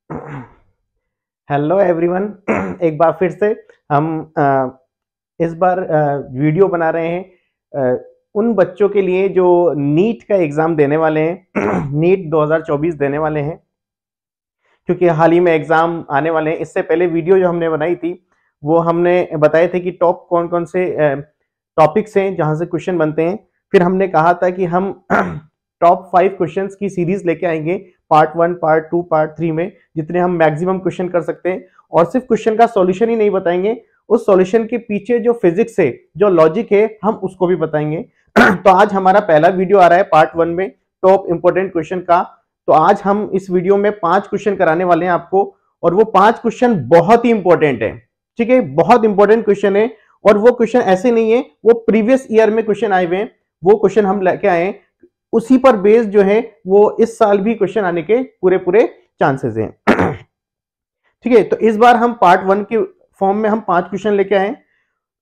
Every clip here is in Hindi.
Hello everyone. एक बार फिर से हम इस बार वीडियो बना रहे हैं उन बच्चों के लिए जो नीट का एग्जाम देने वाले हैं। नीट 2024 देने वाले हैं, क्योंकि हाल ही में एग्जाम आने वाले हैं। इससे पहले वीडियो जो हमने बनाई थी वो हमने बताए थे कि टॉप कौन कौन से टॉपिक्स हैं जहां से क्वेश्चन बनते हैं। फिर हमने कहा था कि हम टॉप 5 क्वेश्चंस की सीरीज लेके आएंगे, पार्ट 1, पार्ट 2, पार्ट 3 में, जितने हम मैक्सिमम क्वेश्चन कर सकते हैं। और सिर्फ क्वेश्चन का सॉल्यूशन ही नहीं बताएंगे, उस सॉल्यूशन के पीछे जो फिजिक्स है, जो लॉजिक है, हम उसको भी बताएंगे। तो आज हमारा पहला वीडियो आ रहा है पार्ट 1 में टॉप इंपोर्टेंट क्वेश्चन का। तो आज हम इस वीडियो में 5 क्वेश्चन कराने वाले हैं आपको, और वो 5 क्वेश्चन बहुत ही इंपॉर्टेंट है। ठीक है, बहुत इंपॉर्टेंट क्वेश्चन है। और वो क्वेश्चन ऐसे नहीं है, वो प्रीवियस ईयर में क्वेश्चन आए हुए हैं, वो क्वेश्चन हम लेके आए हैं। उसी पर बेस्ड जो है वो इस साल भी क्वेश्चन आने के पूरे पूरे चांसेस हैं। ठीक है, तो इस बार हम पार्ट 1 के फॉर्म में हम 5 क्वेश्चन लेके आए।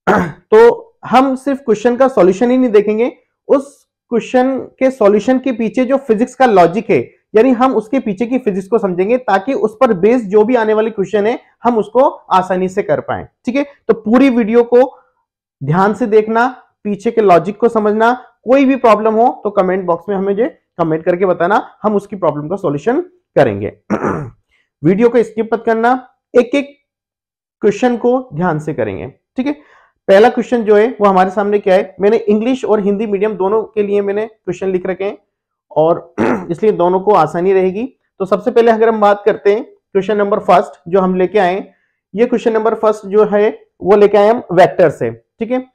तो हम सिर्फ क्वेश्चन का सॉल्यूशन ही नहीं देखेंगे, उस क्वेश्चन के सॉल्यूशन के पीछे जो फिजिक्स का लॉजिक है, यानी हम उसके पीछे की फिजिक्स को समझेंगे, ताकि उस पर बेस्ड जो भी आने वाले क्वेश्चन है हम उसको आसानी से कर पाए। ठीक है, तो पूरी वीडियो को ध्यान से देखना, पीछे के लॉजिक को समझना। कोई भी प्रॉब्लम हो तो कमेंट बॉक्स में हमें कमेंट करके बताना, हम उसकी प्रॉब्लम का सॉल्यूशन करेंगे। वीडियो को स्किप मत करना, एक एक क्वेश्चन को ध्यान से करेंगे। ठीक है, पहला क्वेश्चन जो है वो हमारे सामने क्या है, मैंने इंग्लिश और हिंदी मीडियम दोनों के लिए मैंने क्वेश्चन लिख रखे हैं, और इसलिए दोनों को आसानी रहेगी। तो सबसे पहले अगर हम बात करते हैं क्वेश्चन नंबर फर्स्ट जो हम लेके आए, ये क्वेश्चन नंबर फर्स्ट जो है वो लेके आए हम वेक्टर से। ठीक है,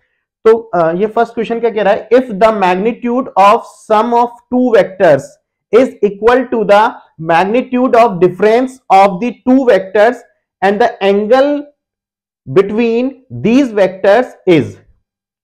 तो ये फर्स्ट क्वेश्चन क्या कह रहा है, if the magnitude of sum of two vectors is equal to the magnitude of difference of the two vectors and the angle between these vectors is.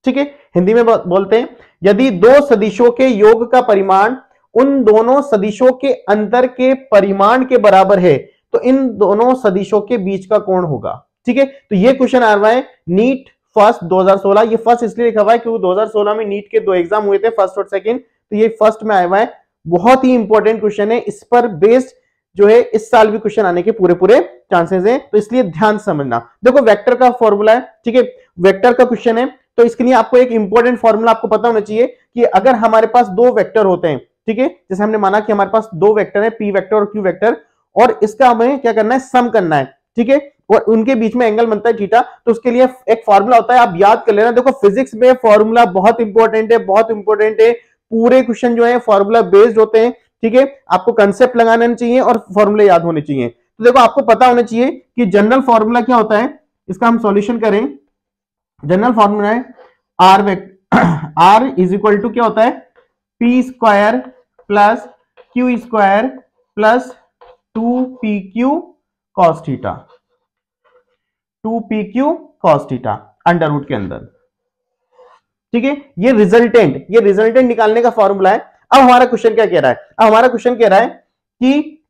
ठीक है, हिंदी में बोलते हैं, यदि दो सदिशों के योग का परिमाण उन दोनों सदिशों के अंतर के परिमाण के बराबर है, तो इन दोनों सदिशों के बीच का कोण होगा। ठीक है, तो ये क्वेश्चन आ रहा है नीट फर्स्ट 2016। ये फर्स्ट इसलिए लिखा हुआ है क्योंकि 2016 में नीट के 2 एग्जाम हुए थे, फर्स्ट और सेकंड, तो ये फर्स्ट में आया हुआ है। बहुत ही इंपॉर्टेंट क्वेश्चन है, इस पर बेस्ड जो है इस साल भी क्वेश्चन आने के पूरे पूरे चांसेस हैं, तो इसलिए ध्यान समझना। देखो वेक्टर का फॉर्मूला है, ठीक है, वेक्टर का क्वेश्चन है, तो इसके लिए आपको एक इंपॉर्टेंट फॉर्मूला आपको पता होना चाहिए कि अगर हमारे पास 2 वेक्टर होते हैं, ठीक है, जैसे हमने माना कि हमारे पास 2 वेक्टर है, पी वेक्टर और क्यू वेक्टर, और इसका हमें क्या करना है, सम करना है। ठीक है, और उनके बीच में एंगल बनता है थीटा, तो उसके लिए एक फॉर्मूला होता है, आप याद कर लेना। देखो फिजिक्स में फॉर्मूला बहुत इंपॉर्टेंट है, बहुत इंपॉर्टेंट है। पूरे क्वेश्चन जो है फॉर्मूला बेस्ड होते हैं। ठीक है, आपको कंसेप्ट लगाना चाहिए और फॉर्मूले याद होने चाहिए। तो देखो आपको पता होना चाहिए कि जनरल फॉर्मूला क्या होता है, इसका हम सॉल्यूशन करें। जनरल फॉर्मूला है आर इज इक्वल टू क्या होता है, P square plus Q square plus 2pq cos theta, 2pq cos theta under root के अंदर। ठीक है, ये रिजल्टेंट निकालने का फॉर्मूला है। अब हमारा क्वेश्चन क्या कह रहा है, अब हमारा क्वेश्चन कह रहा है कि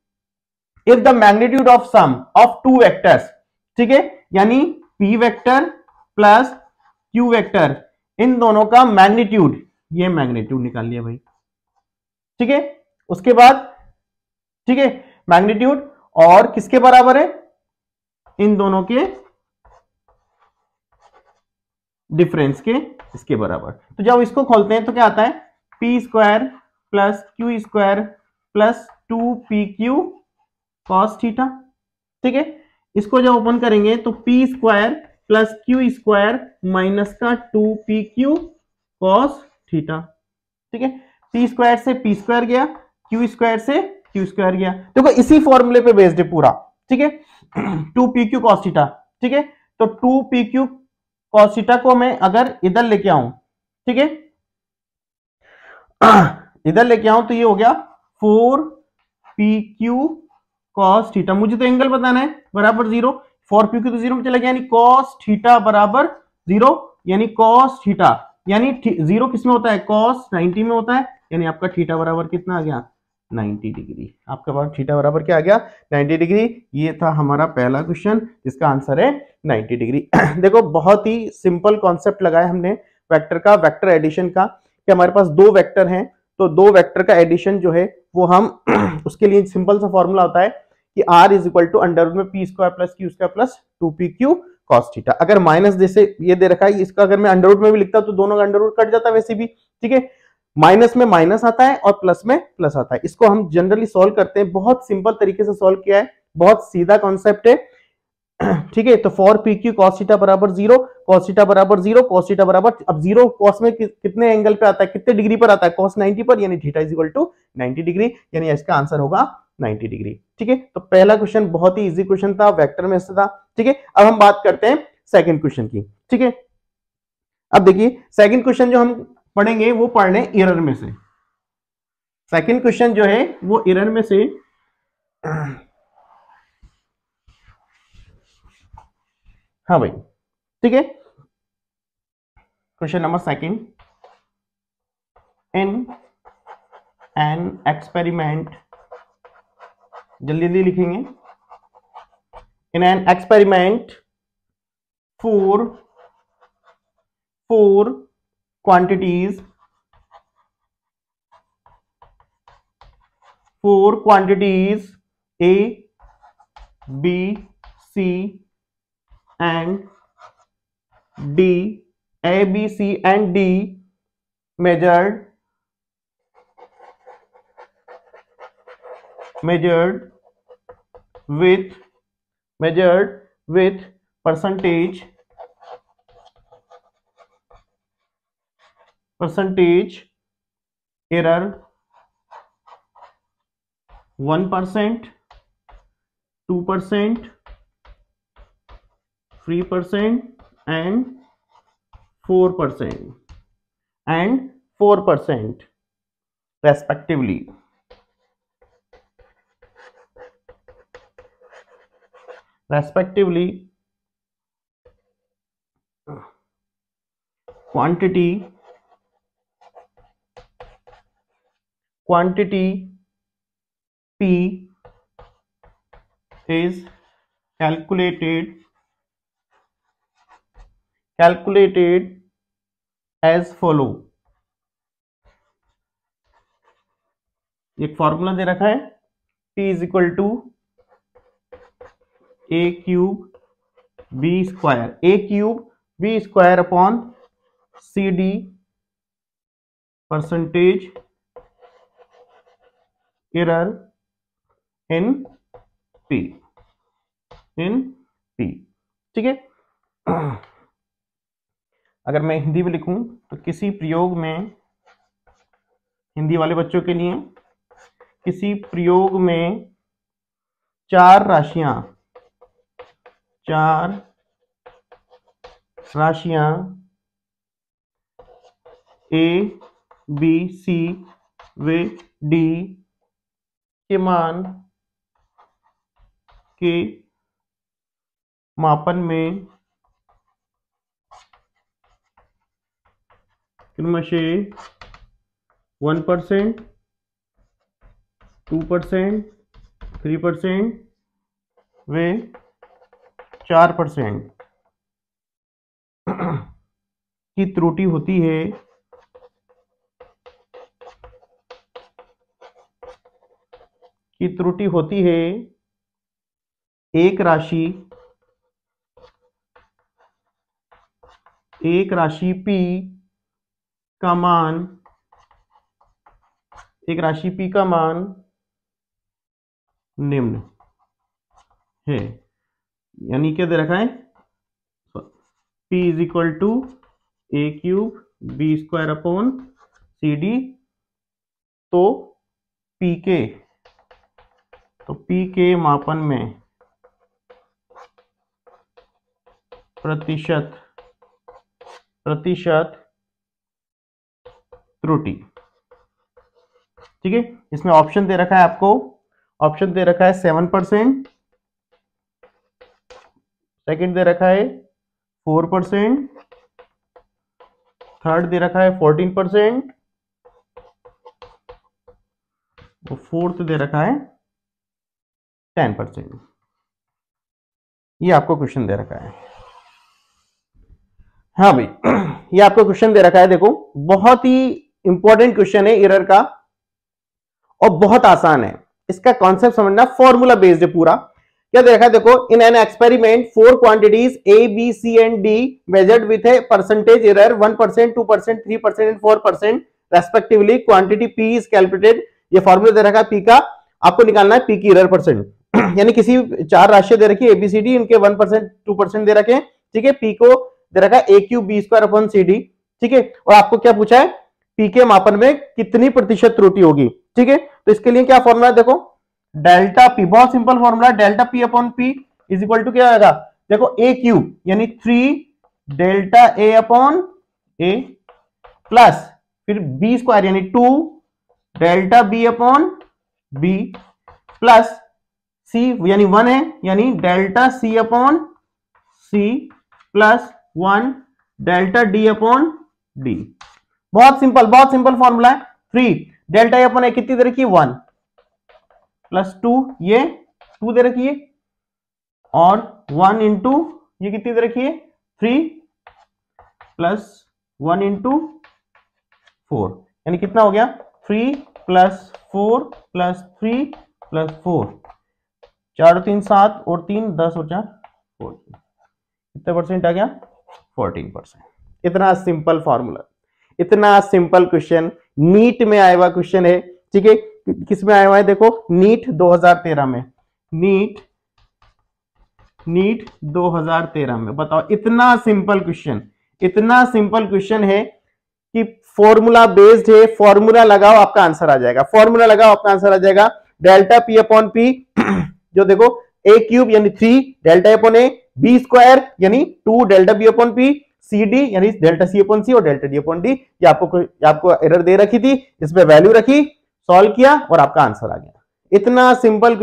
if the magnitude of sum of two vectors, ठीक है, यानी p vector plus q vector, इन दोनों का मैग्नीट्यूड, ये मैग्नीट्यूड निकाल लिया भाई। ठीक है, उसके बाद ठीक है मैग्नीट्यूड और किसके बराबर है, इन दोनों के डिफरेंस के इसके बराबर। तो जब इसको खोलते हैं तो क्या आता है, P square plus Q square plus 2pq cos theta. ठीक है, इसको जब ओपन करेंगे तो P square plus Q square minus का 2pq cos थीटा। ठीक है, पी स्क्वायर से पी स्क्वायर गया, क्यू स्क्वायर से क्यू स्क्वायर गया। देखो इसी फॉर्मूले पे बेस्ड है पूरा। ठीक है, 2pq cos थीटा। ठीक है, तो 2pq cos थीटा को मैं अगर इधर लेके आऊं, ठीक है, इधर लेके आऊं तो ये हो गया 4pq cos थीटा। मुझे तो एंगल बताना है, बराबर 0, 4pq तो 0 में चला गया, यानी cos थीटा बराबर 0, यानी cos थीटा, यानी 0 किसमें होता है, cos 90 में होता है, यानी आपका थीटा बराबर कितना आ गया, 90 डिग्री। आपका पास थीटा बराबर क्या आ गया, 90 डिग्री। ये था हमारा पहला क्वेश्चन, जिसका आंसर है 90 डिग्री। देखो बहुत ही सिंपल कॉन्सेप्ट लगाया हमने वेक्टर का, वेक्टर एडिशन का, कि हमारे पास 2 वेक्टर हैं, तो 2 वेक्टर का एडिशन जो है वो हम उसके लिए सिंपल सा फॉर्मूला होता है कि r is equal to under root में P square plus Q square plus 2pq cos theta. अगर माइनस जैसे ये दे रखा है, इसका अगर मैं अंडर रूट में भी लिखता हूं तो दोनों का अंडर रूट कट जाता है वैसे भी, ठीक है। माइनस में माइनस आता है और प्लस में प्लस आता है। इसको हम जनरली सॉल्व करते हैं, बहुत सिंपल तरीके से सॉल्व किया है, बहुत सीधा कॉन्सेप्ट है, ठीक है। तो for P Q cos theta बराबर 0, cos थीटा बराबर 0, cos थीटा बराबर, अब 0 कॉस में कितने एंगल पे आता है, कितने डिग्री पर आता है, cos 90 पर, यानी theta is equal to 90 degree, यानी इसका आंसर होगा 90 डिग्री, ठीक है। तो पहला क्वेश्चन बहुत ही इजी क्वेश्चन था, वेक्टर में से था, ठीक है। अब हम बात करते हैं सेकंड क्वेश्चन की, ठीक है। अब देखिए सेकंड क्वेश्चन जो हम पढ़ेंगे वो पढ़ लें एरर में से। सेकंड क्वेश्चन जो है वो एरर में से, हाँ भाई, ठीक है। Question number second, in an experiment, जल्दी जल्दी लिखेंगे, in an experiment four quantities A, B, C and D, A, B, C and D measured with percentage error 1%, 2%, 3% and 4% respectively. Quantity P is calculated as follow. एक फॉर्मूला दे रखा है, P is equal to a cube b square upon CD percentage error in P, ठीक है। अगर मैं हिंदी में लिखूं तो किसी प्रयोग में, हिंदी वाले बच्चों के लिए, किसी प्रयोग में चार राशियां A, B, C व D के मान के मापन में क्रमशः 1%, 2%, 3% व 4% की त्रुटि होती है, एक राशि P का मान निम्न है, यानी क्या दे रखा है, P is equal to a cube b square upon CD। तो P के मापन में प्रतिशत त्रुटि, ठीक है। इसमें ऑप्शन दे रखा है आपको, ऑप्शन दे रखा है 7%, सेकंड दे रखा है 4%, थर्ड दे रखा है 14%, और फोर्थ दे रखा है 10%। ये आपको क्वेश्चन दे रखा है, हाँ भाई, ये आपको क्वेश्चन दे रखा है। देखो बहुत ही इंपॉर्टेंट क्वेश्चन है एरर का और बहुत आसान है। इसका कॉन्सेप्ट समझना, फॉर्मूला बेस्ड है पूरा। क्या दे रखा है देखो, in an experiment 4 quantities A, B, C and D measured with a percentage error 1%, 2%, 3% and 4% respectively. Quantity P is calculated. ये फॉर्मूला दे रखा है P का, आपको निकालना है P की एरर परसेंट। यानी किसी 4 राशियां दे रखी है ABCD, इनके 1%, 2% दे रखे हैं, ठीक है। P को दे रखा है A3B² ठीक है। और आपको क्या पूछा है, P के मापन में कितनी प्रतिशत त्रुटि होगी, ठीक है। तो इसके लिए क्या फॉर्मूला देखो, डेल्टा P, बहुत simple formula, delta P upon P is equal to क्या आएगा देखो, A³ यानी 3 delta A upon A plus फिर B² यानी 2 delta B upon B plus C यानी 1 है, यानी delta C upon C plus 1 delta D upon D। बहुत सिंपल फॉर्मूला है। 3 डेल्टा A अपॉन A कितनी दे रखी है 1 प्लस 2, ये 2 दे रखी है, और 1 इंटू ये कितनी दे रखी है 3 प्लस 1 इंटू 4, यानी कितना हो गया 3 प्लस 4 प्लस 3 प्लस 4, 4 और 3 7 और 3 10 और 4 14, कितने परसेंट आ गया 14%। इतना सिंपल फॉर्मूला, इतना सिंपल क्वेश्चन नीट में आया हुआ क्वेश्चन है, ठीक है। किस में आया हुआ है देखो, नीट 2013 में, नीट 2013 में। बताओ, इतना सिंपल क्वेश्चन है कि फॉर्मूला बेस्ड है, फॉर्मूला लगाओ आपका आंसर आ जाएगा, फॉर्मूला लगाओ आपका आंसर आ जाएगा। डेल्टा P अपॉन P जो देखो A³ यानी 3 डेल्टा अपॉन A, B² यानी 2 delta B upon P, CD यानी डेल्टा C अपॉन C और डेल्टा D अपॉन D। ये आपको एरर दे रखी थी, इसमें वैल्यू रखी, सॉल्व किया और आपका आंसर आ गया। इतना सिंपल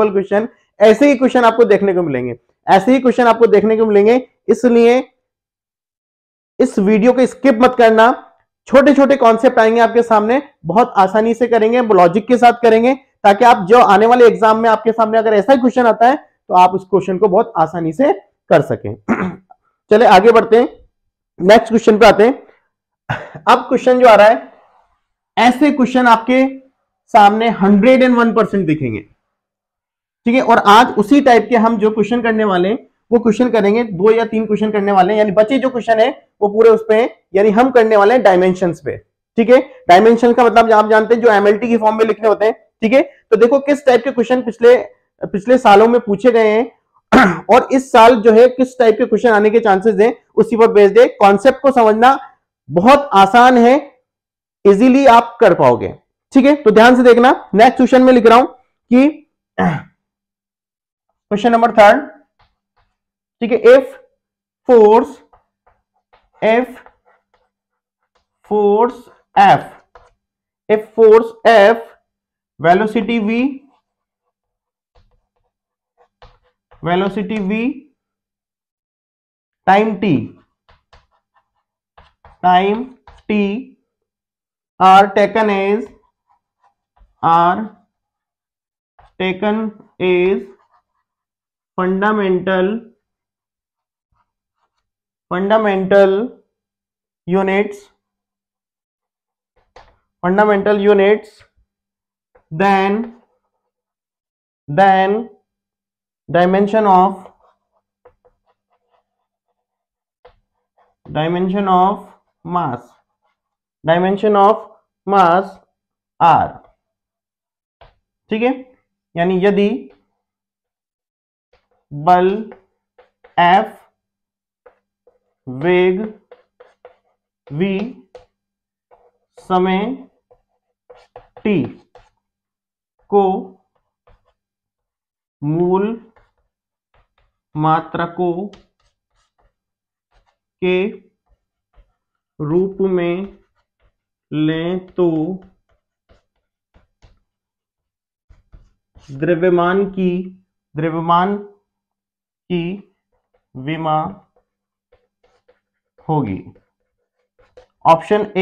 क्वेश्चन। ऐसे ही क्वेश्चन आपको देखने को मिलेंगे, इसलिए इस वीडियो को स्किप मत करना। छोटे छोटे कॉन्सेप्ट आएंगे आपके सामने, बहुत आसानी से करेंगे, लॉजिक के साथ करेंगे, ताकि आप जो आने वाले एग्जाम में आपके सामने अगर ऐसा ही क्वेश्चन आता है तो आप उस क्वेश्चन को बहुत आसानी से कर सकें। चले आगे बढ़ते हैं, नेक्स्ट क्वेश्चन पे आते हैं। अब क्वेश्चन जो आ रहा है, ऐसे क्वेश्चन आपके सामने 101% दिखेंगे, ठीक है। और आज उसी टाइप के हम जो क्वेश्चन करने वाले हैं वो क्वेश्चन करेंगे, 2 या 3 क्वेश्चन करने वाले हैं, यानी बचे जो क्वेश्चन है वो पूरे उस पे हैं, यानी हम करने वाले हैं डायमेंशंस पे, ठीक है। डायमेंशन का मतलब आप जानते हैं जो MLT की फॉर्म में लिखने होते हैं, ठीक है। तो देखो किस टाइप के क्वेश्चन पिछले सालों में पूछे गए हैं और इस साल जो है किस टाइप के क्वेश्चन आने के चांसेस हैं, उसी पर बेस्ड है। कॉन्सेप्ट को समझना बहुत आसान है, इजीली आप कर पाओगे, ठीक है। तो ध्यान से देखना, नेक्स्ट क्वेश्चन में लिख रहा हूं कि क्वेश्चन नंबर 3, ठीक है। If force F, velocity v, time t are taken as fundamental units, then dimension of mass r, ठीक है। यानी यदि बल F, वेग v, समय t को मूल मात्रकों के रूप में लें तो द्रव्यमान की विमा होगी। Option A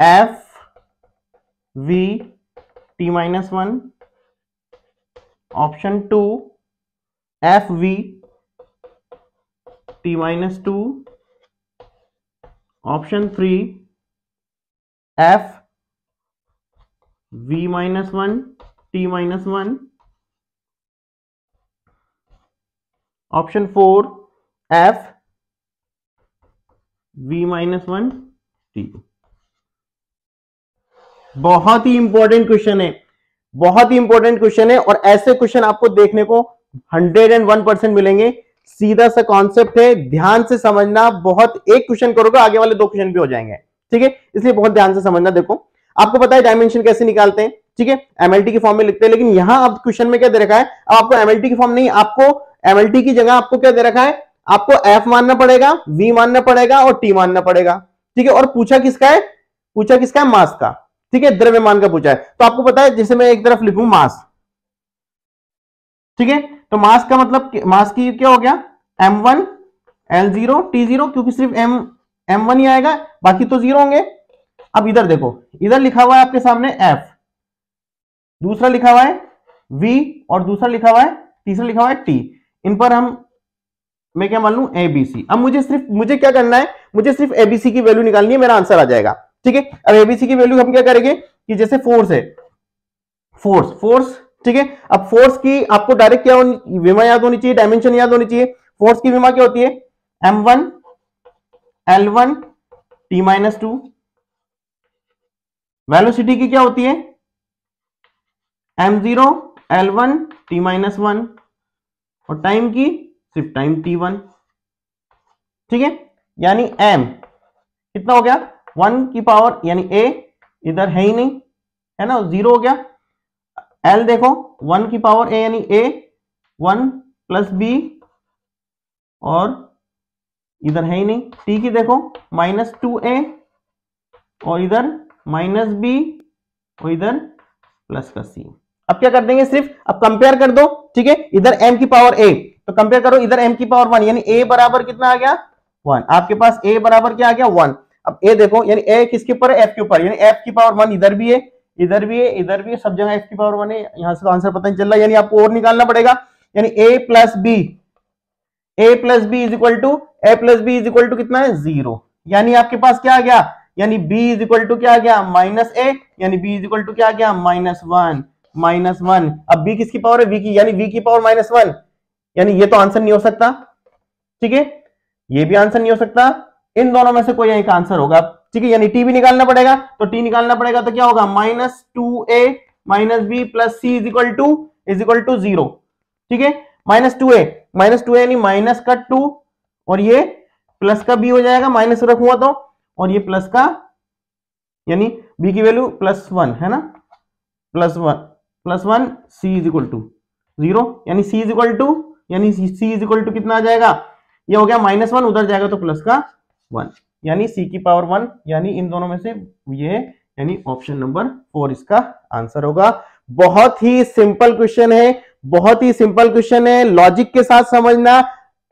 F v t-1, option 2 F v t-2, option 3 F v minus one T minus one. Option 4 f v minus one T. बहुत ही इंपॉर्टेंट क्वेश्चन है, बहुत ही इंपॉर्टेंट क्वेश्चन है, और ऐसे क्वेश्चन आपको देखने को 101% मिलेंगे। सीधा सा कॉन्सेप्ट है, ध्यान से समझना। बहुत एक क्वेश्चन करोगे आगे वाले 2 क्वेश्चन भी हो जाएंगे, ठीक है, इसलिए बहुत ध्यान से समझना। देखो आपको पता है डायमेंशन कैसे निकालते हैं, ठीक है, एमएलटी की फॉर्म में लिखते हैं, लेकिन यहां अब क्वेश्चन में क्या दे रखा है, अब आपको एमएलटी की फॉर्म नहीं, आपको एमएलटी की जगह आपको क्या दे रखा है, आपको एफ मानना पड़ेगा, वी मानना पड़ेगा और टी मानना पड़ेगा, ठीक है। और पूछा किसका है, पूछा किसका है, मास का, ठीक है, द्रव्यमान का पूछा है। तो आपको पता है, जैसे मैं एक तरफ लिखूं मास, ठीक है, तो मास का मतलब मास की क्या हो गया, m1 l0 t0, क्योंकि सिर्फ m1 ही आएगा, बाकी तो 0 होंगे। अब इधर देखो, इधर लिखा हुआ है आपके सामने f, दूसरा लिखा हुआ है v, और दूसरा लिखा हुआ है, तीसरा लिखा हुआ है t। इन पर मैं क्या मान लूं, एबीसी। अब मुझे क्या करना है, मुझे सिर्फ एबीसी की वैल्यू निकालनी है, मेरा आंसर आ जाएगा, ठीक है। अब एबीसी की वैल्यू हम क्या करेंगे कि जैसे फोर्स है, फोर्स, ठीक है। अब फोर्स की आपको डायरेक्ट क्या विमा याद होनी चाहिए, डायमेंशन याद होनी चाहिए। फोर्स की विमा क्या होती है, m1 l1 t minus two. Velocity की क्या होती है, m0 l1 t minus one, और टाइम की सिर्फ टाइम t1, ठीक है। यानी m कितना हो गया, 1 की पावर, यानी a इधर है ही नहीं, है ना, 0 हो गया। l देखो 1 की पावर a, यानी a 1 प्लस b, और इधर है ही नहीं। t की देखो -2a, और इधर -b, और इधर प्लस का c। अब क्या कर देंगे, सिर्फ अब कंपेयर कर दो, ठीक है। इधर m की पावर a, तो कंपेयर करो, इधर m की पावर 1, यानी a बराबर कितना आ गया, 1। आपके पास a बराबर क्या आ गया, 1। अब a देखो, यानी a किसके ऊपर है, f के ऊपर, यानी f की पावर 1 इधर भी है, इधर भी है, इधर भी है, सब जगह f की पावर 1 है। यहां से तो आंसर पता नहीं चल रहा, यानी आपको और निकालना पड़ेगा, यानी a plus B, a plus B is equal to, a plus B is equal to कितना है, 0। यानी आपके पास क्या आ गया, यानी b इज इक्वल टू क्या आ गया, -a, यानी b इज इक्वल टू क्या आ गया, -1। अब b किसकी पावर है, v की, यानी v की पावर -1, यानी ये तो आंसर नहीं हो सकता, ठीक है, ये भी आंसर नहीं हो सकता। इन दोनों में से कोई एक आंसर होगा, ठीक है। यानी t भी निकालना पड़ेगा, तो t निकालना पड़ेगा तो क्या होगा, -2a b plus c is equal to 0, ठीक है। -2a यानी माइनस का 2, और ये प्लस का b हो जाएगा, माइनस रखूंगा तो, और ये प्लस का, यानी b की वैल्यू +1 है ना, +1 c इज इक्वल टू 0, यानी c इज इक्वल टू कितना आ जाएगा, ये हो गया -1, उधर जाएगा तो प्लस का 1, यानी c की पावर 1, यानी इन दोनों में से ये, यानी ऑप्शन नंबर 4 इसका आंसर होगा। बहुत ही सिंपल क्वेश्चन है, बहुत ही सिंपल क्वेश्चन है, लॉजिक के साथ समझना।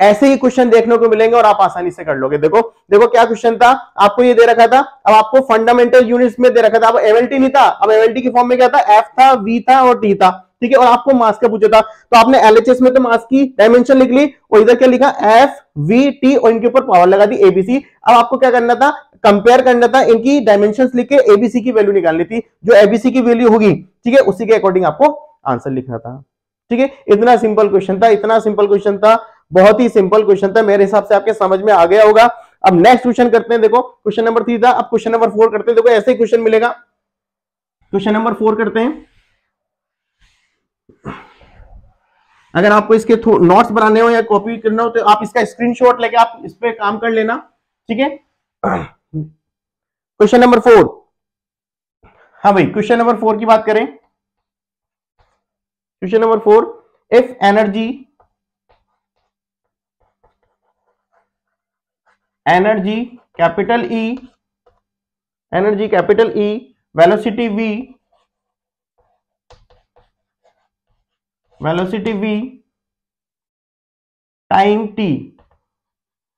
ऐसे ही क्वेश्चन देखने को मिलेंगे और आप आसानी से कर लोगे। देखो देखो क्या क्वेश्चन था, आपको ये दे रखा था, अब आपको फंडामेंटल यूनिट्स में दे रखा था, अब एमएलटी नहीं था, अब एमएलटी की फॉर्म में क्या था, एफ था, वी था और टी था, ठीक है। और आपको मास का पूछा था, तो आपने एलएचएस में तो मास की डायमेंशन लिख ली, और इधर क्या लिखा, एफ वी टी, और इनके ऊपर पावर लगा दी एबीसी। अब आपको क्या करना था, कंपेयर करना था, इनकी डायमेंशन लिख के एबीसी की वैल्यू निकालनी थी, जो एबीसी की वैल्यू होगी, ठीक है, उसी के अकॉर्डिंग आपको आंसर लिखना था, ठीक है। इतना सिंपल क्वेश्चन था, इतना सिंपल क्वेश्चन था, बहुत ही सिंपल क्वेश्चन था, मेरे हिसाब से आपके समझ में आ गया होगा। अब नेक्स्ट क्वेश्चन करते हैं, देखो क्वेश्चन नंबर 3 था, अब क्वेश्चन नंबर 4 करते हैं। देखो ऐसे ही क्वेश्चन मिलेगा, क्वेश्चन नंबर 4 करते हैं। अगर आपको इसके नोट्स बनाने हो या कॉपी करना हो तो आप इसका स्क्रीनशॉट लेके आप इस पे काम कर लेना, ठीक है। क्वेश्चन नंबर 4, हाँ भाई क्वेश्चन नंबर 4 की बात करें, question number 4, if energy capital E, velocity v, time t,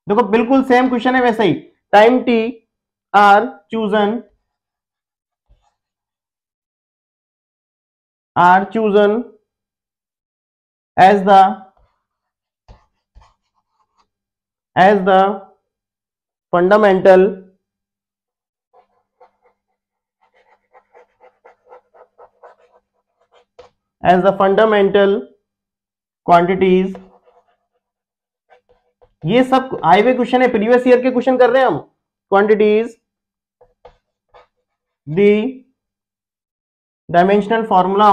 देखो बिल्कुल सेम क्वेश्चन है वैसे ही, time t are chosen as the fundamental as the fundamental quantities. ये सब आए हुए क्वेश्चन है, प्रीवियस ईयर के क्वेश्चन कर रहे हैं हम। Quantities, the dimensional formula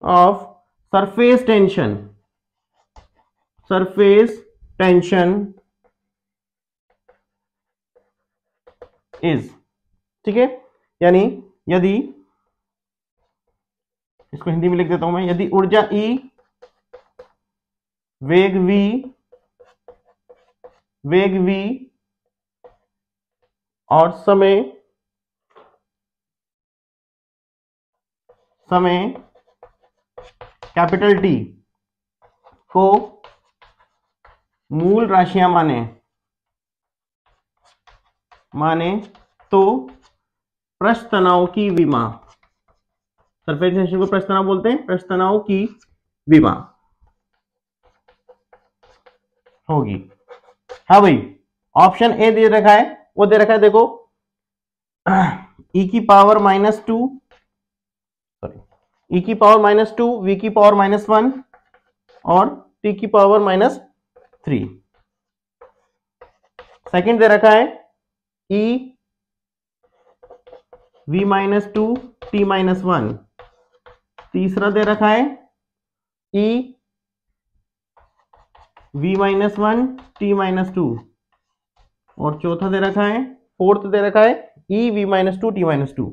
of surface tension is, ठीक है। यानी यदि, इसको हिंदी में लिख देता हूं मैं, यदि ऊर्जा E, वेग V और समय कैपिटल T को मूल राशियां माने तो पृष्ठ तनाव की विमा, सरफेस टेंशन को पृष्ठ तनाव बोलते हैं, पृष्ठ तनाव की विमा होगी। हाँ भाई, ऑप्शन ए दे रखा है, वो दे रखा है देखो, e की पावर -2, e की पावर -2, v की पावर -1 और t की पावर -3। सेकंड दे रखा है e v -2 t -1। तीसरा दे रखा है e v -1 t -2 और चौथा दे रखा है, फोर्थ दे रखा है e v -2 t -2,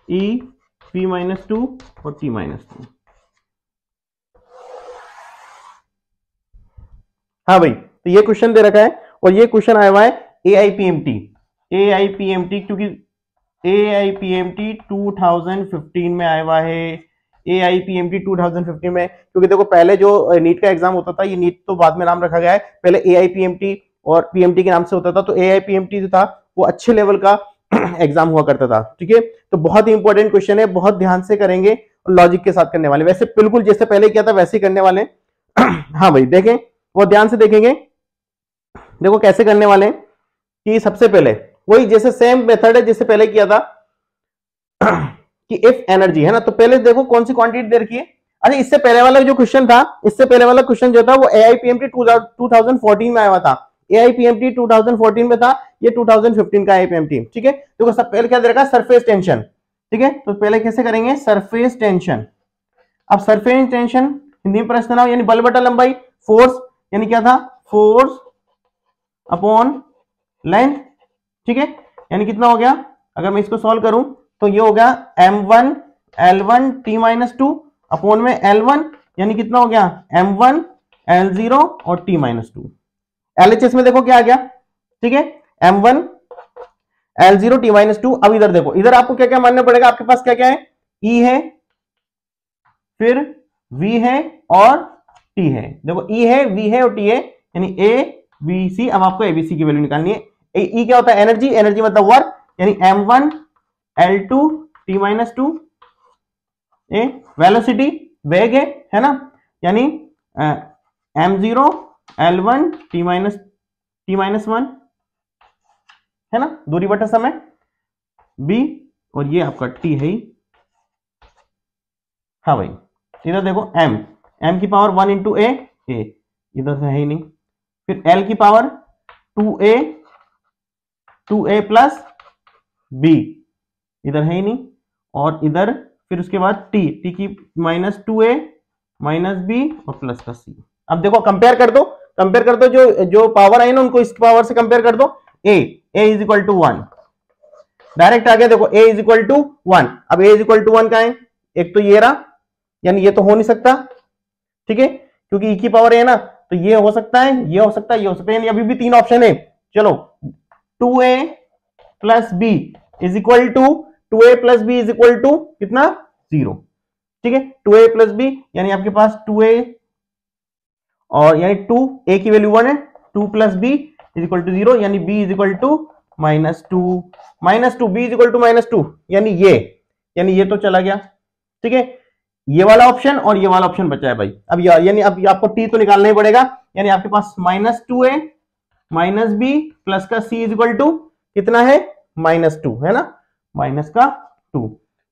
e v -2 और t -2। हाँ भाई, तो ये क्वेश्चन दे रखा है और ये क्वेश्चन आया हुआ है AIPMT, क्योंकि AIPMT 2015 में आया हुआ है, AIPMT 2015 में, क्योंकि देखो पहले जो नीट का एग्जाम होता था, ये नीट तो बाद में नाम रखा गया है, पहले AIPMT और PMT के नाम से होता था। तो AIPMT जो था वो अच्छे लेवल का एग्जाम हुआ करता था, ठीक है। तो बहुत ही इंपॉर्टेंट क्वेश्चन है, बहुत ध्यान से करेंगे और लॉजिक के साथ करने वाले, वैसे बिल्कुल जैसे पहले किया था वैसे ही करने वाले। हाँ भाई, देखें, वो ध्यान से देखेंगे, देखो कैसे करने वाले कि सबसे पहले वही जैसे सेम मेथड है जैसे पहले किया था कि इफ एनर्जी है ना, तो पहले देखो कौन सी क्वांटिटी दे रखी है। अच्छा, इससे पहले वाला जो क्वेश्चन था, इससे पहले वाला क्वेश्चन जो था वो AIPMT 2014 में आया हुआ था, AIPMT 2014 में था, ये 2015 का AIPMT, ठीक है। देखो सब पहले क्या दे रखा है, सरफेस टेंशन, ठीक है। तो पहले कैसे करेंगे, सरफेस टेंशन। अब सरफेस टेंशन हिंदी में पृष्ठ तनाव यानी बल बटा लंबाई, फोर्स यानी क्या था, फोर्स अपॉन लेंथ, ठीक है। यानी कितना हो गया, अगर मैं इसको सॉल्व करूं तो ये हो गया m1 L1 t -2 अपॉन में L1, यानी कितना हो गया m1 L0 और t -2। LHS में देखो क्या आ गया, ठीक है, m1 L0 t -2। अब इधर देखो, इधर आपको क्या क्या मानना पड़ेगा, आपके पास क्या क्या है, E है, फिर V है और T है। देखो E है, V है और T है, यानी A B C। अब आपको ABC की वैल्यू निकालनी है। E क्या होता है, एनर्जी, एनर्जी मतलब वर्क, यानी m1 L2 t -2। ए वेलोसिटी, वेग है ना, यानी m0 L1 t -1 है ना, दूरी बटा समय B, और ये आपका T है ही। हाँ भाई, इधर देखो m की पावर 1 इंटू A, इधर से है ही नहीं, फिर L की पावर 2A प्लस B, इधर है ही नहीं, और इधर फिर उसके बाद T की -2A -B और प्लस का C। अब देखो कंपेयर कर दो, जो पावर आई ना उनको इस पावर से कंपेयर कर दो। A is equal to 1, direct आ गया, देखो A इज इक्वल टू 1। अब A इज इक्वल टू 1 का है, एक तो ये रहा, यानी ये तो हो नहीं सकता, ठीक है, क्योंकि E की पावर है ना, तो ये हो सकता है, ये हो सकता है, ये हो सकता है, यानी अभी भी 3 ऑप्शन है। चलो 2A plus B is equal to 2A plus B is equal to कितना, 0, ठीक है। 2A प्लस B यानी आपके पास 2A और यानी 2A की वैल्यू 1 है, 2 plus B is equal to 0, यानी B is equal to -2 B is equal to -2, यानी ये तो चला गया, ठीक है। ये वाला ऑप्शन और ये वाला ऑप्शन बचा है भाई। अब यानी अब आपको T तो निकालना ही पड़ेगा, यानी आपके पास -2A माइनस बी प्लस का सी इज इक्वल टू कितना है, -2 है ना, माइनस का 2।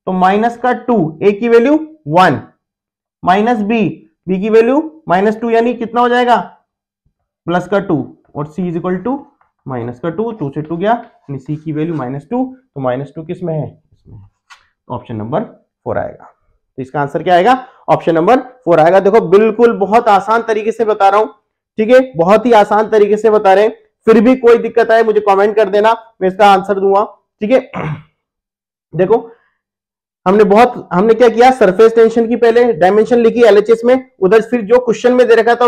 तो माइनस का 2 ए की वैल्यू 1 माइनस बी की वैल्यू -2 यानी कितना हो जाएगा प्लस का 2 और सी इज इक्वल टू माइनस का 2 से 2 गया यानी सी की वैल्यू -2। तो -2 किस में है, इसमें। ऑप्शन नंबर 4 आएगा। तो इसका आंसर क्या आएगा, ऑप्शन नंबर 4 आएगा। देखो बिल्कुल बहुत आसान तरीके से बता रहा हूं, ठीक है, बहुत ही आसान तरीके से बता रहे हैं। फिर भी कोई दिक्कत आए मुझे कमेंट कर देना, मैं इसका आंसर दूंगा, ठीक है। देखो हमने क्या किया, सरफेस टेंशन की पहले डायमेंशन लिखी एलएचएस में, उधर फिर जो क्वेश्चन में दे रखा था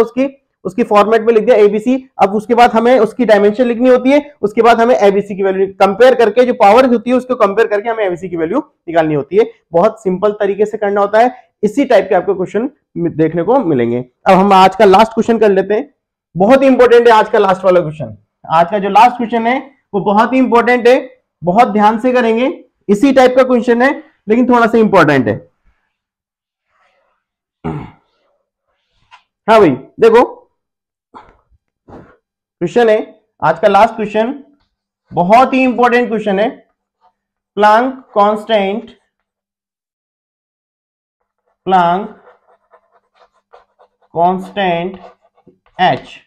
उसकी फॉर्मेट में लिख दिया एबीसी। अब उसके बाद हमें उसकी डायमेंशन लिखनी होती है, उसके बाद हमें एबीसी की वैल्यू कंपेयर करके, जो पावर होती है उसको कंपेयर करके हमें एबीसी की वैल्यू निकालनी होती है। बहुत सिंपल तरीके से करना होता है। इसी टाइप के आपको क्वेश्चन देखने को मिलेंगे। अब हम आज का लास्ट क्वेश्चन कर लेते हैं, बहुत ही इंपॉर्टेंट है आज का लास्ट वाला क्वेश्चन। आज का जो लास्ट क्वेश्चन है वो बहुत ही इंपॉर्टेंट है, बहुत ध्यान से करेंगे। इसी टाइप का क्वेश्चन है लेकिन थोड़ा सा इंपॉर्टेंट है। हाँ भाई देखो क्वेश्चन है आज का लास्ट क्वेश्चन, बहुत ही इंपॉर्टेंट क्वेश्चन है। Planck constant h,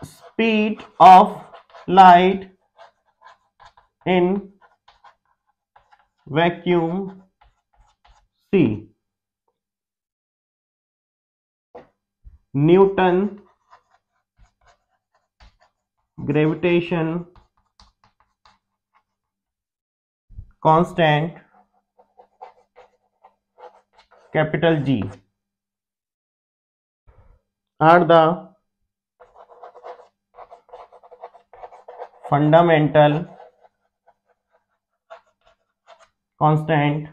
speed of light in vacuum c, Newton gravitation constant capital G are the fundamental constant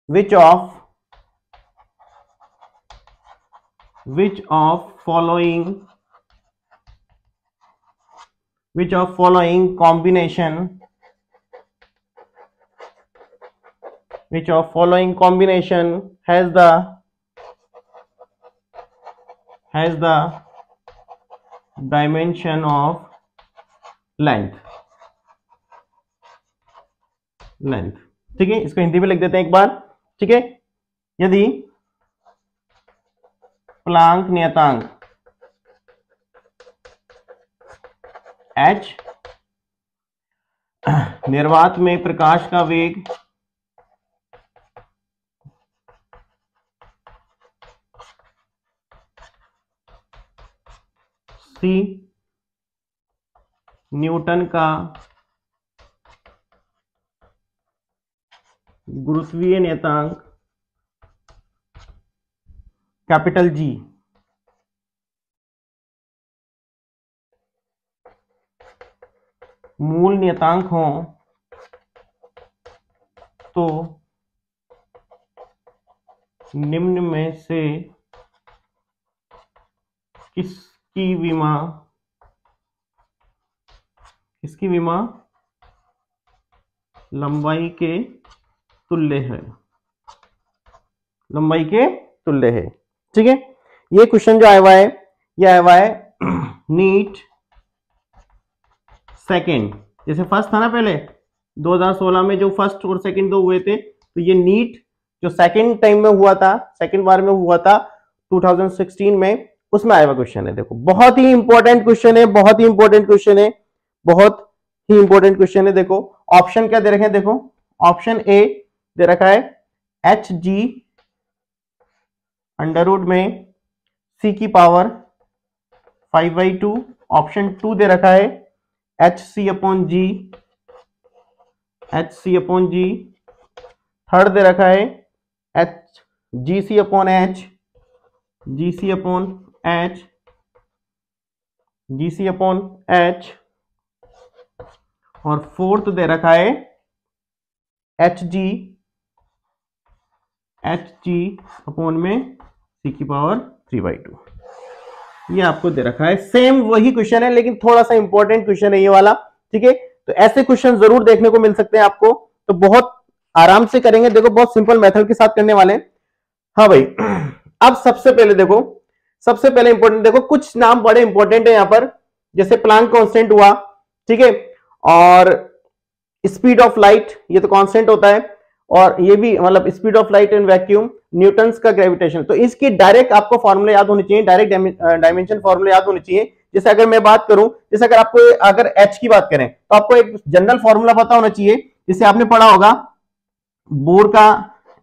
which of following combination has the dimension of length। ठीक है, इसको हिंदी में लिख देते हैं एक बार, ठीक है। यदि प्लांक नियतांक h, निर्वात में प्रकाश का वेग c, न्यूटन का गुरुत्वीय नियतांक कैपिटल G, मूल नियतांक हो तो निम्न में से किसकी विमा लंबाई के तुल्य है, ठीक है। ये क्वेश्चन जो आया हुआ है ये आया हुआ है नीट सेकंड, जैसे फर्स्ट था ना पहले 2016 में जो फर्स्ट और सेकंड दो हुए थे, तो ये नीट जो सेकंड टाइम में हुआ था, सेकंड बार में हुआ था 2016 में, उसमें आया हुआ क्वेश्चन है। देखो बहुत ही इंपॉर्टेंट क्वेश्चन है, बहुत ही इंपॉर्टेंट क्वेश्चन है। देखो ऑप्शन क्या दे रखे हैं, देखो ऑप्शन ए दे रखा है एच जी अंडर रूट में c की पावर 5/2। ऑप्शन 2 दे रखा है एच सी अपॉन जी। थर्ड दे रखा है एच जी सी अपॉन एच, और फोर्थ दे रखा है एच जी अपॉन में c की पावर 3/2। ये आपको दे रखा है, सेम वही क्वेश्चन है लेकिन थोड़ा सा इंपॉर्टेंट क्वेश्चन है ये वाला, ठीक है। तो ऐसे क्वेश्चन जरूर देखने को मिल सकते हैं आपको, तो बहुत आराम से करेंगे। देखो बहुत सिंपल मेथड के साथ करने वाले हैं। हाँ भाई, अब सबसे पहले देखो, सबसे पहले इंपॉर्टेंट देखो, कुछ नाम बड़े इंपॉर्टेंट है यहां पर, जैसे प्लांक कांस्टेंट हुआ, ठीक है, और स्पीड ऑफ लाइट, ये तो कांस्टेंट होता है, और ये भी मतलब speed of light in vacuum, Newton's का ग्रेविटेशन। तो इसकी डायरेक्ट आपको फॉर्मूला याद होनी चाहिए, डायरेक्ट डायमेंशन फॉर्मूला याद होनी चाहिए। जैसे अगर मैं बात करूं, जैसे अगर आपको अगर एच की बात करें तो आपको एक जनरल फॉर्मूला पता होना चाहिए, जिसे आपने पढ़ा होगा, बोर का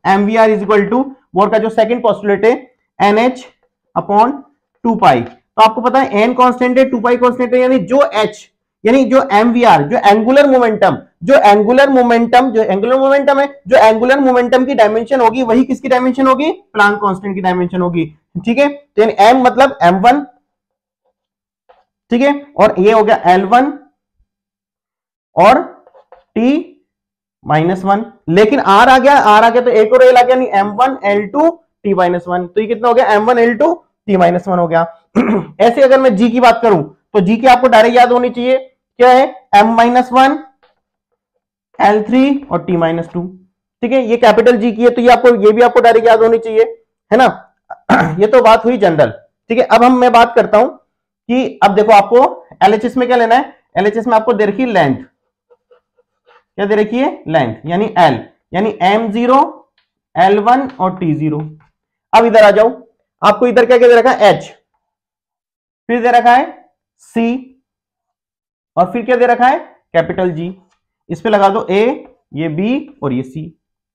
mvr is equal to, Bohr का जो सेकंड पोस्टुलेट है, nh अपॉन 2 पाई। तो आपको पता है n कांस्टेंट है, 2 पाई कांस्टेंट है, यानी जो h, यानी जो mvr, जो एंगुलर मोमेंटम, जो एंगुलर मोमेंटम है, जो एंगुलर मोमेंटम की डायमेंशन होगी, वही किसकी डायमेंशन होगी, प्लांक कांस्टेंट की डायमेंशन होगी, ठीक है। तो यानी m मतलब m1, ठीक है, और ये हो गया L1 और t -1, लेकिन r आ गया तो एक और L आ गया, यानी m1 L2 t -1। तो ये कितना हो गया, m1 L2 t -1 हो गया। ऐसे अगर मैं g की बात करूं तो g की आपको डायरेक्ट याद होनी चाहिए, क्या है, m-1 L3 और t -2, ठीक है, ये कैपिटल G की है, तो ये भी आपको डायरेक्ट याद होनी चाहिए, है ना। ये तो बात हुई जनरल, ठीक है। अब मैं बात करता हूं कि अब देखो आपको LHS में क्या लेना है, LHS में आपको दे रखी है लेंथ, क्या दे रखी है, लेंथ, यानी L, यानी m0 L1 और t0। अब इधर आ जाओ, आपको इधर क्या क्या दे रखा है, H, फिर दे रखा है C, और फिर क्या दे रखा है, कैपिटल G। इस पे लगा दो A, ये B और ये C,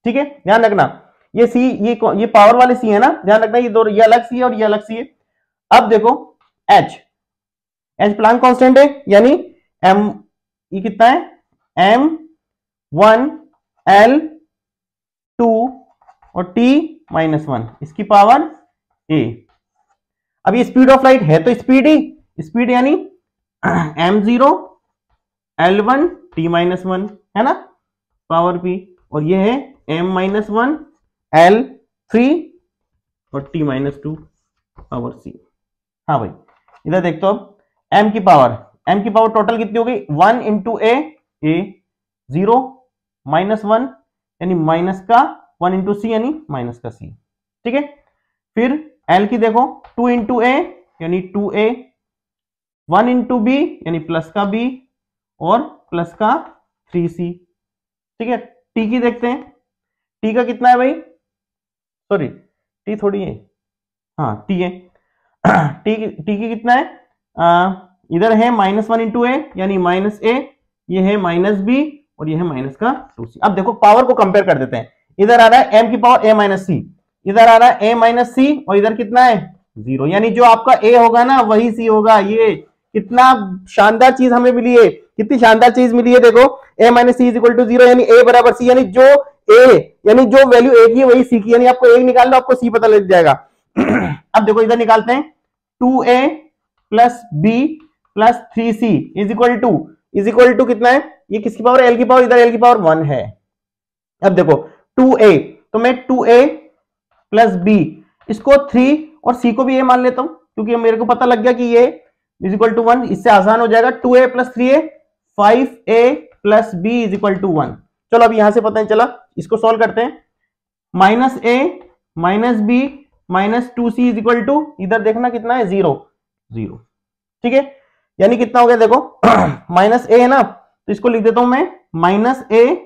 ठीक है। ध्यान रखना ये C, ये पावर वाले C है ना, ध्यान रखना ये दो, ये अलग C है और ये अलग C है। अब देखो H प्लांक कांस्टेंट है, यानी m, ये कितना है, m1 L2 और t -1, इसकी पावर A। अब ये स्पीड ऑफ लाइट है, तो स्पीड यानी m0 L1 t -1, है ना, पावर P, और ये है m-1 L3 और t -2 पावर C। हाँ भाई, इधर देखते हो, अब m की पावर टोटल कितनी हो गई, 1 इंटू a 0 -1 यानी माइनस का 1 इंटू सी यानी माइनस का c, ठीक है। फिर l की देखो 2 इंटू a यानी 2a, 1 इंटू b यानी प्लस का b और प्लस का 3c, ठीक है। t की देखते हैं, t का कितना है भाई, सॉरी t थोड़ी है, हाँ t है, t की कितना है, इधर है -1 इंटू ए यानी माइनस ए, ये है माइनस बी और ये है माइनस का 2c। अब देखो पावर को कंपेयर कर देते हैं, इधर आ रहा है m की पावर a माइनस सी, इधर आ रहा है a माइनस सी, और इधर कितना है 0, यानी जो आपका a होगा ना वही c होगा। ये कितना शानदार चीज हमें मिली है, कितनी शानदार चीज मिली है, देखो a minus C is equal to 0, यानी a बराबर c, यानी जो a, यानी जो वैल्यू a की है वही c की, यानी आपको a निकाल लो आपको c पता लग जाएगा। अब देखो इधर निकालते हैं, 2a plus b plus 3c is equal to कितना है, ये किसकी पावर, l की पावर, इधर l की पावर 1 है। अब देखो 2a, तो मैं 2a प्लस b, इसको 3 और c को भी a मान लेता हूं, क्योंकि मेरे को पता लग गया कि ये इज इक्वल टू 1, इससे आसान हो जाएगा, 2a plus 3a 5a plus b is equal to 1। चलो अब यहां से पता नहीं चला, इसको सॉल्व करते हैं, minus a minus b minus 2c is equal to, इधर देखना कितना है 0, ठीक है, यानी कितना हो गया देखो, माइनस a है ना, तो इसको लिख देता हूं मैं माइनस a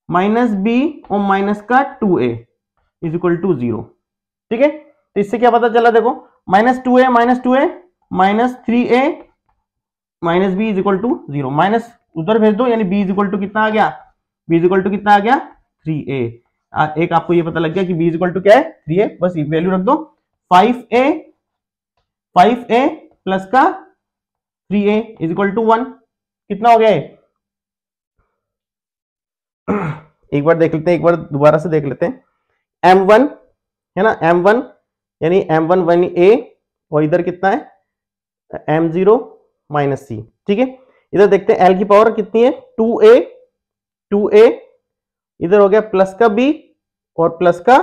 माइनस b और माइनस का 2a इज इक्वल टू 0, ठीक है। तो इससे क्या पता चला, देखो minus 2a minus 3a minus b is equal to 0, minus उधर भेज दो, यानी b इज इक्वल टू कितना आ गया, b इज इक्वल टू कितना आ गया 3a। एक आपको ये पता लग गया कि b इज इक्वल टू क्या है 3a, बस वैल्यू रख दो, 5a प्लस का 3a इज इक्वल टू 1, कितना हो गया है, एक बार देख लेते हैं, एक बार दोबारा से देख लेते हैं, m1 है ना, m1 यानी m1 यानी a, और इधर कितना है m0 माइनस c, ठीक है। इधर देखते हैं l की पावर कितनी है 2a, इधर हो गया प्लस का b और प्लस का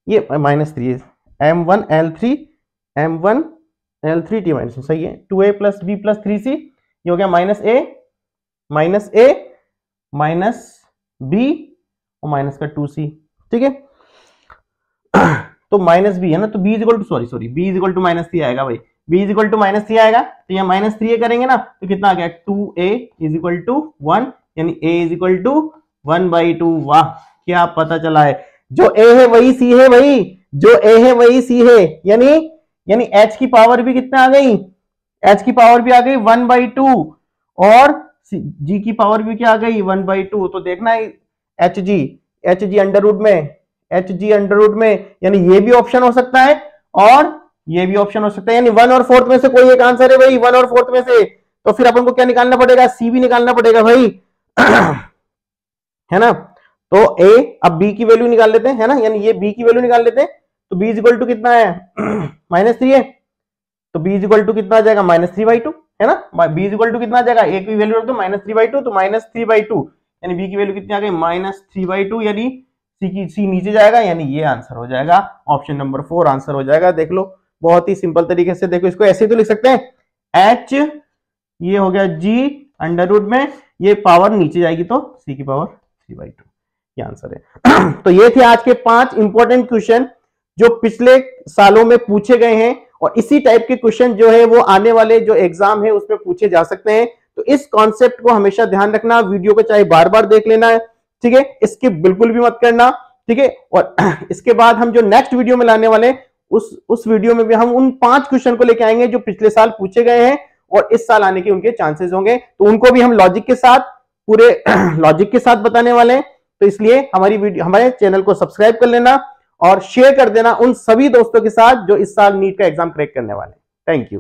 ये minus 3, m1 L3 t minus, सही है, 2a plus b plus 3c, ये हो गया माइनस a माइनस बी और माइनस का 2c, ठीक है। तो माइनस बी है ना, तो B is equal to sorry B is equal to minus 3 आएगा भाई, B is equal to minus 3 आएगा, तो यहाँ माइनस 3 करेंगे ना तो कितना आ गया 2a इज इक्वल टू 1, यानी a इज इक्वल टू 1/2। वाह, क्या पता चला है, जो a है वही c है भाई, जो a है वही c है, यानी h की पावर भी कितना आ गई, h की पावर भी आ गई 1/2 और g की पावर भी क्या आ गई 1/2। तो देखना है hg अंडर रूट में, यानी ये भी ऑप्शन हो सकता है और ये भी ऑप्शन हो सकता है, यानी 1 और 4 में से कोई एक आंसर है भाई, 1 और 4 में से। तो फिर अपन को क्या निकालना पड़ेगा, सी भी निकालना पड़ेगा भाई है ना। तो a, अब b की वैल्यू निकाल लेते हैं, है ना, यानी ये b की वैल्यू निकाल लेते हैं। तो b इज इक्वल टू कितना है -3 है, तो b इज इक्वल टू कितना आ जाएगा -3/2, है ना। b इज इक्वल टू कितना आ जाएगा, a की वैल्यू रख दो -3/2, तो -3/2 यानी b की वैल्यू कितनी आ गई -3/2, यानी सी नीचे जाएगा, यानी ये आंसर हो जाएगा, ऑप्शन नंबर 4 आंसर हो जाएगा। देख लो बहुत ही सिंपल तरीके से, देखो इसको ऐसे तो लिख सकते हैं h, ये हो गया g अंडर रूट में, ये पावर नीचे जाएगी तो c की पावर 3/2, ये आंसर है। तो ये थे आज के 5 इंपॉर्टेंट क्वेश्चन जो पिछले सालों में पूछे गए हैं, और इसी टाइप के क्वेश्चन जो है वो आने वाले जो एग्जाम है उसमें पूछे जा सकते हैं। तो इस कॉन्सेप्ट को हमेशा ध्यान रखना, वीडियो को चाहे बार बार देख लेना है, ठीक है, इसके बिल्कुल भी मत करना, ठीक है। और इसके बाद हम जो नेक्स्ट वीडियो में लाने वाले उस वीडियो में भी हम उन 5 क्वेश्चन को लेके आएंगे जो पिछले साल पूछे गए हैं और इस साल आने के उनके चांसेस होंगे, तो उनको भी हम लॉजिक के साथ, पूरे लॉजिक के साथ बताने वाले हैं। तो इसलिए हमारे चैनल को सब्सक्राइब कर लेना और शेयर कर देना उन सभी दोस्तों के साथ जो इस साल नीट का एग्जाम क्रैक करने वाले हैं। Thank you.